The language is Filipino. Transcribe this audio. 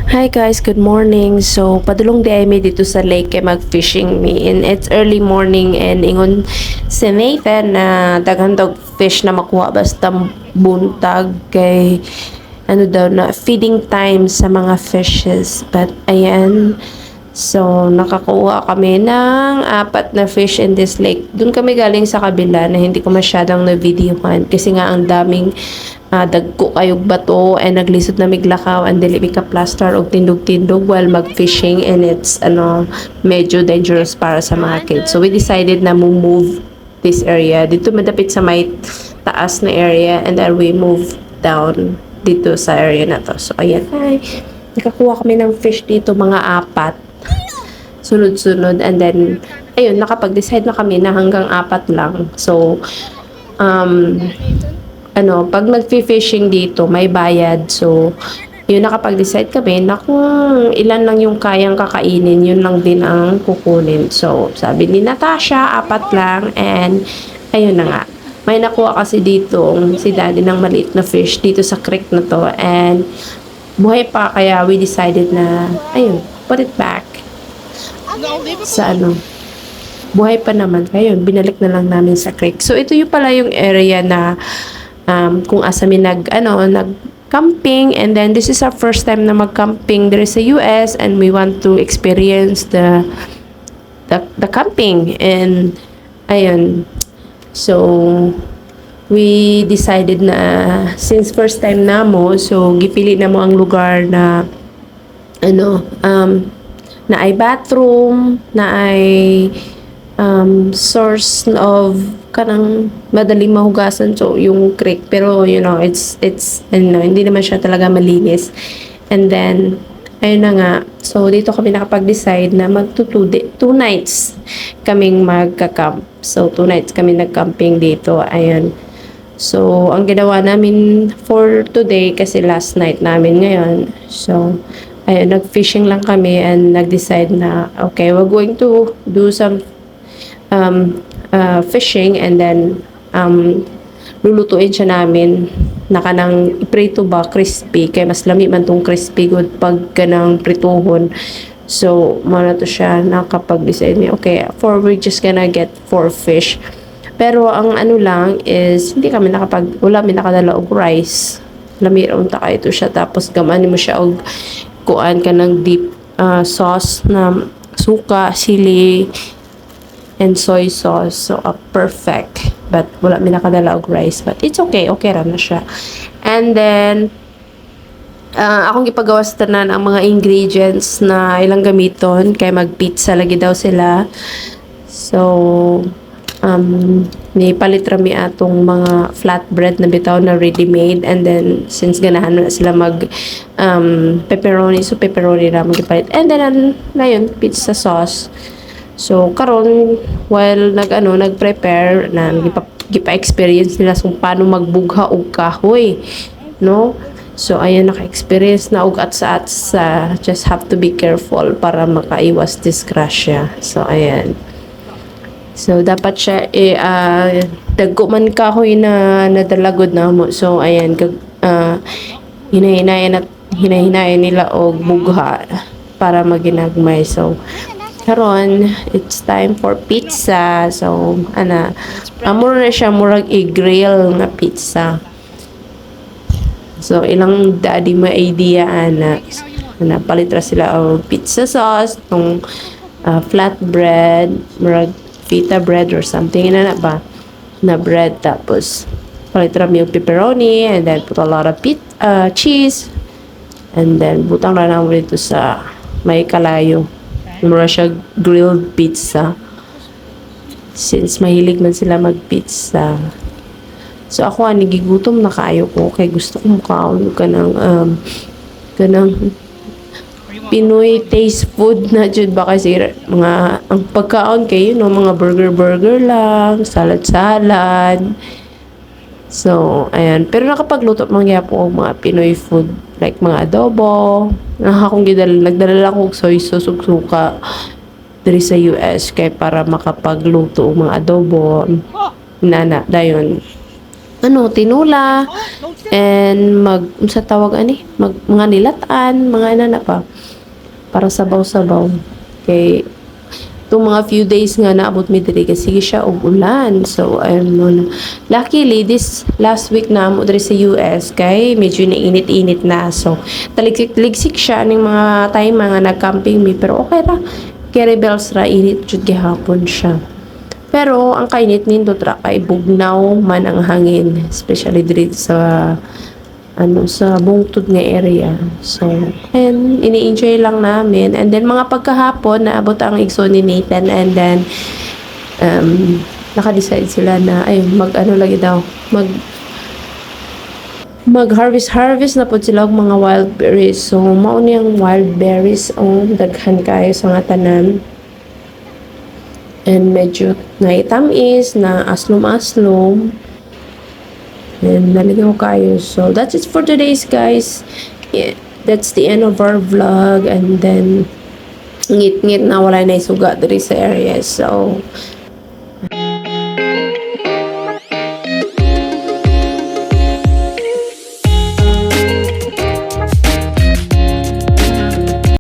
Hi guys, good morning. So, padulong di ay mi dito sa lake kay mag-fishing mi. And it's early morning and ingon si Nathan na daghan dog fish na makuha basta buntag kay ano daw na feeding time sa mga fishes. But ayan, so nakakuha kami ng apat na fish in this lake. Doon kami galing sa kabila na hindi ko masyadong na-videohan kasi nga ang daming dagko kayog bato and naglisod na miglakaw and dili mi ka plaster og tindog-tindog while mag-fishing, and it's medyo dangerous para sa mga kids. So we decided na move this area dito madapit sa may taas na area, and then we move down dito sa area na to. So ayan, ay nakakuha kami ng fish dito, mga apat sunod-sunod, and then ayun, nakapag-decide na kami na hanggang apat lang. So pag nag-fishing dito, may bayad. So, yun, nakapag-decide kami na kung ilan lang yung kayang kakainin, yun lang din ang kukunin. So, sabi ni Natasha, apat lang, and ayun na nga. May nakuha kasi dito si daddy ng maliit na fish dito sa creek na to, and buhay pa, kaya we decided na, ayun, put it back sa buhay pa naman. Kaya yun, binalik na lang namin sa creek. So, ito yung pala yung area na kung asa mi nag-camping, and then this is our first time na mag-camping there sa US, and we want to experience the camping, and ayun, so we decided na since first time na mo, so gipili na mo ang lugar na na ay bathroom, na ay source of kanang madaling mahugasan, so yung creek, pero it's hindi naman siya talaga malinis. And then ayun na nga, so dito kami nakapag-decide na two nights kaming magka-camp. So 2 nights kami nag-camping dito. Ayun, so ang ginawa namin for today, kasi last night namin ngayon, so ayun, nag-fishing lang kami and nag-decide na okay, we're going to do some fishing, and then lulutuin siya namin na kanang iprito ba, crispy, kay mas lami man tong crispy good pag kanang prituhon. So muna to siya, nakapag-decide ni okay, we're just gonna get 4 fish, pero ang lang is wala mi nakadala og rice, lami ra unta kay ito siya, tapos gamani mo siya og kuan ka ng deep sauce na suka, sili, and soy sauce. So, perfect. But, wala mi nakadala og rice. But, it's okay. Okay ra na siya. And then, akong ipagawas tanan ang mga ingredients na ilang gamiton. Kaya mag-pizza lagi daw sila. So, nipalit rami atong mga flatbread na bitaw na ready-made, and then since ganahan na sila mag pepperoni, so pepperoni ra magipalit, and then na yun, pizza sauce. So karon while nag-prepare na gipa-experience nila kung paano magbugha og kahoy, no? So ayun, naka-experience na og atsa, just have to be careful para makaiwas disgrasya. So ayan, so dapat siya dagko man kahoy na nadalagod na mo. So ayan, hinahinayan nila og bugha para maginagmay. So karon it's time for pizza. So amor na siya, murag i-grill na pizza. So ilang daddy may idea na palitra sila og pizza sauce, tong flatbread, murag pita bread or something na ba na bread, tapos palitra mi og pepperoni, and then put a lot of cheese, and then butang na lang dito sa may kalayo. Mura siya grilled pizza, since mahilig man sila mag-pizza. So ako nagigutom na kaayo ko, kay gusto ko makaon kanang Pinoy taste food na jud ba, kasi mga ang pagkaon kay mga burger lang, salad. So ayan, pero nakapagluto man gyapon og mga Pinoy food like mga adobo. Nagdala lang og soy sauce ug suka diri sa US kay para makapagluto og mga adobo dayon. tinula and unsa tawag ani mga nilatan, mga inana pa para sabaw-sabaw. Kay itong mga few days nga naabot mi diri kasi sige siya og ulan. So luckily this last week na mo diri sa US kay medyo nainit-init na. So taligsik siya ning mga time nga nag-camping mi, pero okay ra. Kay rebels ra, init jud gihapon siya. Pero ang kainit nindot ra kay bugnaw man ang hangin, especially diri sa sa bungtod nga area. So, and ini-enjoy lang namin. And then mga pagkahapon naabot ang igsoon ni Nathan, and then naka-decide sila na ay lagi daw mag-harvest na po sila og mga wild berries. So mao niyang wild berries daghan kayo sa nga tanan. And medyo naitamis na aslom-aslom. And naligaw kayo. So that's it for today's guys. Yeah, that's the end of our vlog. And then ngit-ngit na wala na isuga diri sa area. So